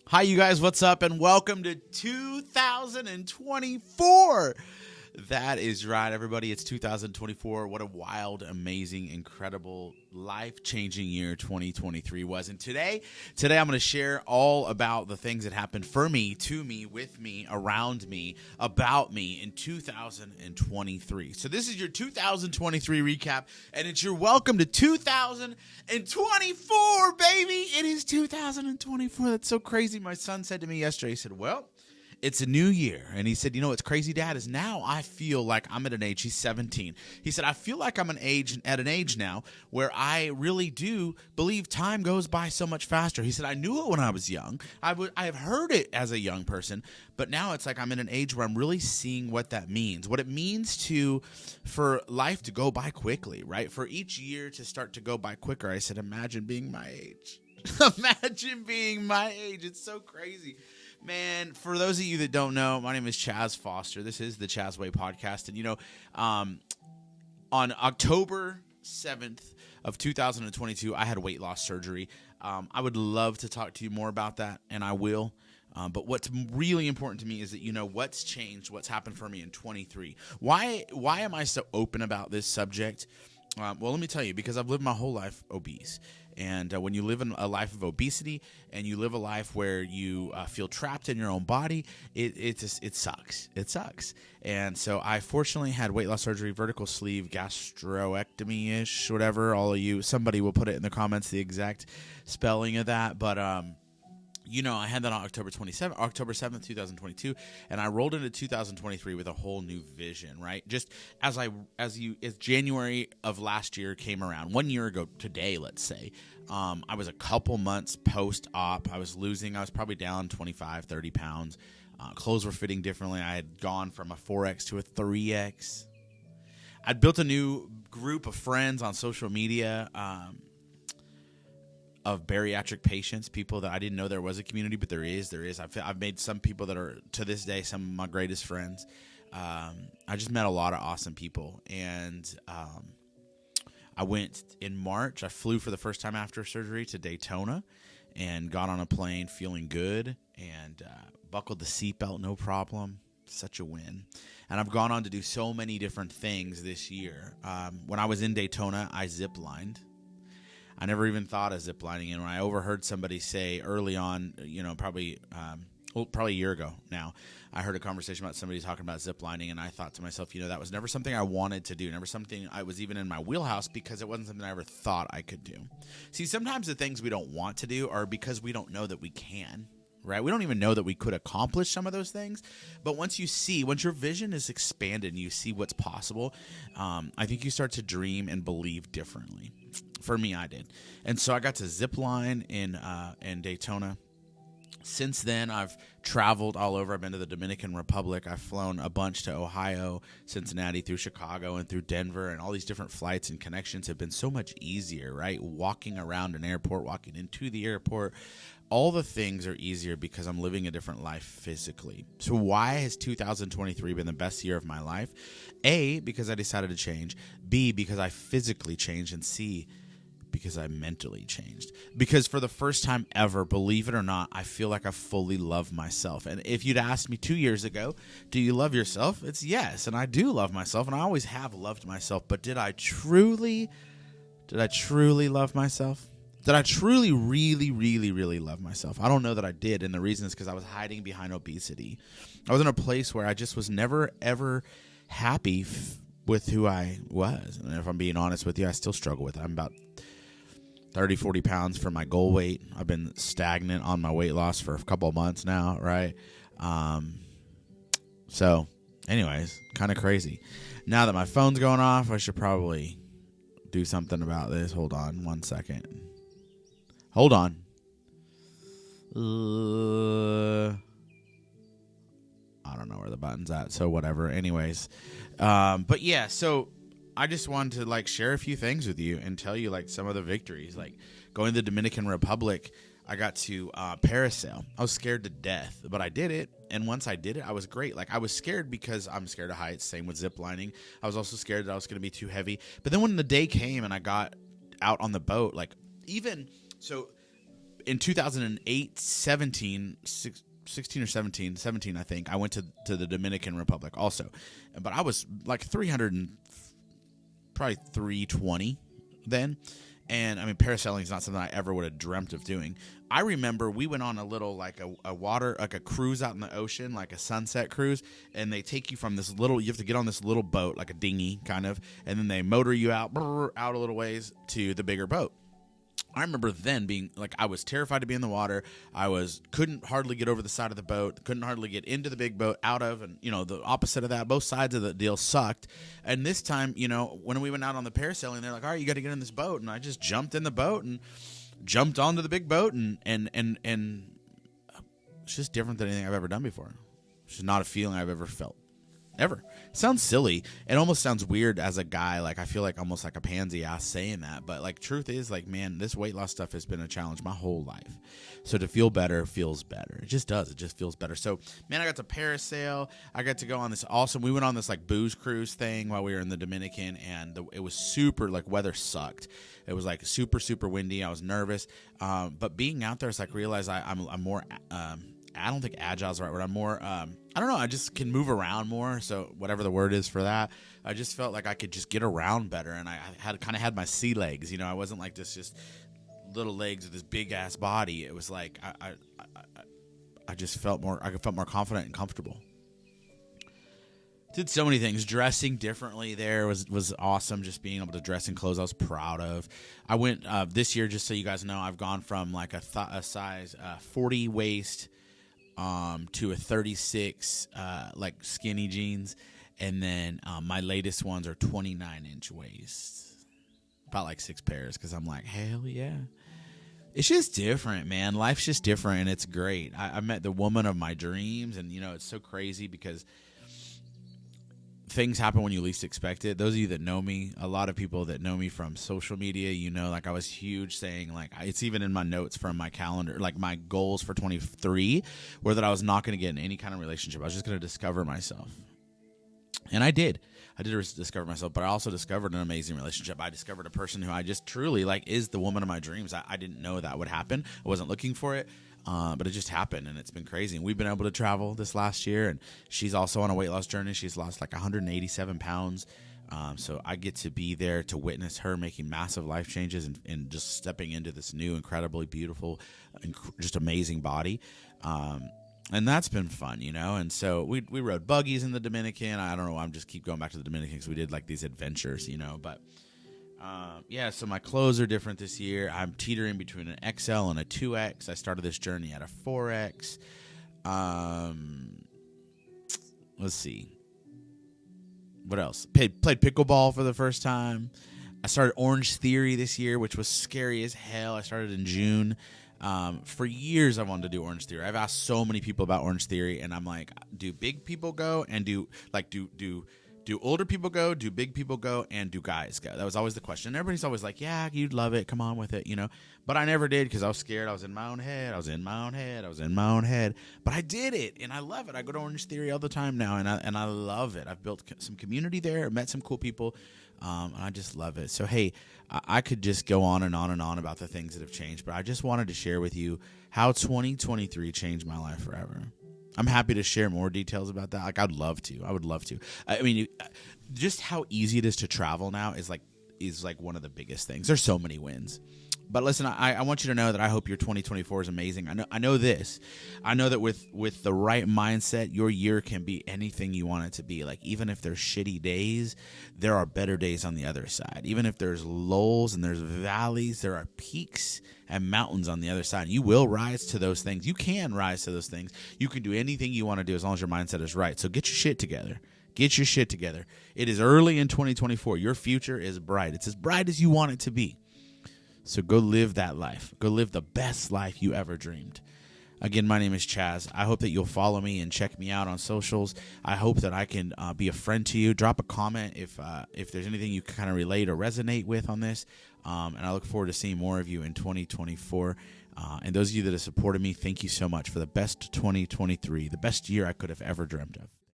Hi, you guys. What's up? And welcome to 2024. That is right, everybody. It's 2024. What a wild, amazing, incredible, life-changing year 2023 was. And today I'm going to share all about the things that happened for me, to me, with me, around me, about me in 2023. So this is your 2023 recap, and it's your welcome to 2024, baby. It is 2024. That's so crazy. My son said to me yesterday, he said, well, it's a new year. And he said, you know, what's crazy, Dad, is now I feel like I'm at an age, he's 17. He said, I feel like I'm at an age now where I really do believe time goes by so much faster. He said, I knew it when I was young. I have heard it as a young person, but now it's like I'm in an age where I'm really seeing what that means, what it means for life to go by quickly, right? For each year to start to go by quicker. I said, imagine being my age. Imagine being my age. It's so crazy. Man, for those of you that don't know, my name is Chaz Foster. This is the Chaz Way Podcast. And, on October 7th of 2022, I had weight loss surgery. I would love to talk to you more about that, and I will. But what's really important to me is that you know what's changed, what's happened for me in 23. Why am I so open about this subject? Well, let me tell you, because I've lived my whole life obese. And when you live in a life of obesity and you live a life where you feel trapped in your own body, it sucks. It sucks. And so I fortunately had weight loss surgery, vertical sleeve gastrectomy-ish, whatever. All of you, somebody will put it in the comments, the exact spelling of that. But I had that on October 7th, 2022, and I rolled into 2023 with a whole new vision, right? Just as January of last year came around, 1 year ago today, let's say, I was a couple months post-op. I was probably down 25, 30 pounds. Clothes were fitting differently. I had gone from a 4X to a 3X. I'd built a new group of friends on social media, of bariatric patients, people that I didn't know there was a community, but there is. I've made some people that are, to this day, some of my greatest friends. I just met a lot of awesome people. And I went in March. I flew for the first time after surgery to Daytona and got on a plane feeling good and buckled the seatbelt, no problem. Such a win. And I've gone on to do so many different things this year. When I was in Daytona, I ziplined. I never even thought of ziplining, and when I overheard somebody say early on, probably a year ago now, I heard a conversation about somebody talking about ziplining, and I thought to myself, that was never something I wanted to do, never something I was even in my wheelhouse, because it wasn't something I ever thought I could do. See, sometimes the things we don't want to do are because we don't know that we can. Right? We don't even know that we could accomplish some of those things. But once your vision is expanded and you see what's possible, I think you start to dream and believe differently. For me, I did. And so I got to zipline in Daytona. Since then, I've traveled all over. I've been to the Dominican Republic. I've flown a bunch to Ohio, Cincinnati, through Chicago, and through Denver. And all these different flights and connections have been so much easier, right? Walking around an airport, walking into the airport, all the things are easier because I'm living a different life physically. So why has 2023 been the best year of my life? A, because I decided to change. B, because I physically changed. And C, because I mentally changed. Because for the first time ever, believe it or not, I feel like I fully love myself. And if you'd asked me 2 years ago, do you love yourself? It's yes. And I do love myself. And I always have loved myself. But did I truly love myself? Did I truly, really, really, really love myself? I don't know that I did, and the reason is because I was hiding behind obesity. I was in a place where I just was never, ever happy with who I was. And if I'm being honest with you, I still struggle with it. I'm about 30, 40 pounds from my goal weight. I've been stagnant on my weight loss for a couple of months now, right? So, anyways, kind of crazy. Now that my phone's going off, I should probably do something about this. Hold on 1 second. Hold on. I don't know where the button's at, so whatever. Anyways, but yeah, so I just wanted to share a few things with you and tell you some of the victories. Going to the Dominican Republic, I got to parasail. I was scared to death, but I did it. And once I did it, I was great. I was scared because I'm scared of heights. Same with ziplining. I was also scared that I was going to be too heavy. But then when the day came and I got out on the boat, in 2008, 16 or 17, I think, I went to the Dominican Republic also. But I was like 300 and probably 320 then. And I mean, parasailing is not something I ever would have dreamt of doing. I remember we went on a little, like a cruise out in the ocean, like a sunset cruise. And they take you from this little, you have to get on this little boat, like a dinghy kind of. And then they motor you out a little ways to the bigger boat. I remember then being like, I was terrified to be in the water. Couldn't hardly get over the side of the boat, couldn't hardly get into the big boat out of, and the opposite of that, both sides of the deal sucked. And this time, when we went out on the parasailing, they're like, all right, you got to get in this boat. And I just jumped in the boat and jumped onto the big boat. And it's just different than anything I've ever done before. It's just not a feeling I've ever felt. Ever. It sounds silly. It almost sounds weird as a guy. Like, I feel like almost like a pansy ass saying that. But like, truth is, like, man, this weight loss stuff has been a challenge my whole life. So to feel better feels better. It just does. It just feels better. So, man, I got to parasail. I got to go on this awesome. We went on this like booze cruise thing while we were in the Dominican, and it was super, like, weather sucked. It was like super, super windy. I was nervous. But being out there, it's like, realize I'm more. I don't think agile is the right word. I'm more, I don't know. I just can move around more. So whatever the word is for that, I just felt like I could just get around better. And I had my sea legs, I wasn't like this just little legs with this big ass body. It was like, I just felt more confident and comfortable. Did so many things. Dressing differently there was awesome. Just being able to dress in clothes I was proud of. I went this year, just so you guys know, I've gone from like a size 40 waist to a 36 like skinny jeans, and then my latest ones are 29-inch waist, about like 6 pairs, because I'm like, hell yeah. It's just different, man. Life's just different, and it's great. I met the woman of my dreams, and it's so crazy because things happen when you least expect it. Those of you that know me, a lot of people that know me from social media, like I was huge saying, like, it's even in my notes from my calendar, like my goals for 23 were that I was not going to get in any kind of relationship. I was just going to discover myself. And I did. Discover myself, but I also discovered an amazing relationship. I discovered a person who I just truly like is the woman of my dreams. I didn't know that would happen. I wasn't looking for it. But it just happened, and it's been crazy. And we've been able to travel this last year, and she's also on a weight loss journey. She's lost like 187 pounds. So I get to be there to witness her making massive life changes and just stepping into this new, incredibly beautiful, just amazing body. And that's been fun, And so we rode buggies in the Dominican. I don't know. I'm just keep going back to the Dominican because we did like these adventures, But yeah, so my clothes are different this year. I'm teetering between an XL and a 2X. I started this journey at a 4X. Let's see. What else? Played pickleball for the first time. I started Orange Theory this year, which was scary as hell. I started in June. For years, I wanted to do Orange Theory. I've asked so many people about Orange Theory, and I'm like, do big people go, and do older people go, do big people go, and do guys go? That was always the question. And everybody's always like, yeah, you'd love it. Come on with it, But I never did because I was scared. I was in my own head. But I did it, and I love it. I go to Orange Theory all the time now, and I love it. I've built some community there, met some cool people, and I just love it. So, hey, I could just go on and on and on about the things that have changed, but I just wanted to share with you how 2023 changed my life forever. I'm happy to share more details about that. Like, I would love to. I mean, just how easy it is to travel now is like one of the biggest things. There's so many wins. But listen, I want you to know that I hope your 2024 is amazing. I know this. I know that with the right mindset, your year can be anything you want it to be. Like, even if there's shitty days, there are better days on the other side. Even if there's lulls and there's valleys, there are peaks and mountains on the other side. You will rise to those things. You can rise to those things. You can do anything you want to do as long as your mindset is right. So get your shit together. Get your shit together. It is early in 2024. Your future is bright. It's as bright as you want it to be. So go live that life. Go live the best life you ever dreamed. Again, my name is Chaz. I hope that you'll follow me and check me out on socials. I hope that I can be a friend to you. Drop a comment if there's anything you kind of relate or resonate with on this. And I look forward to seeing more of you in 2024. And those of you that have supported me, thank you so much for the best 2023, the best year I could have ever dreamt of.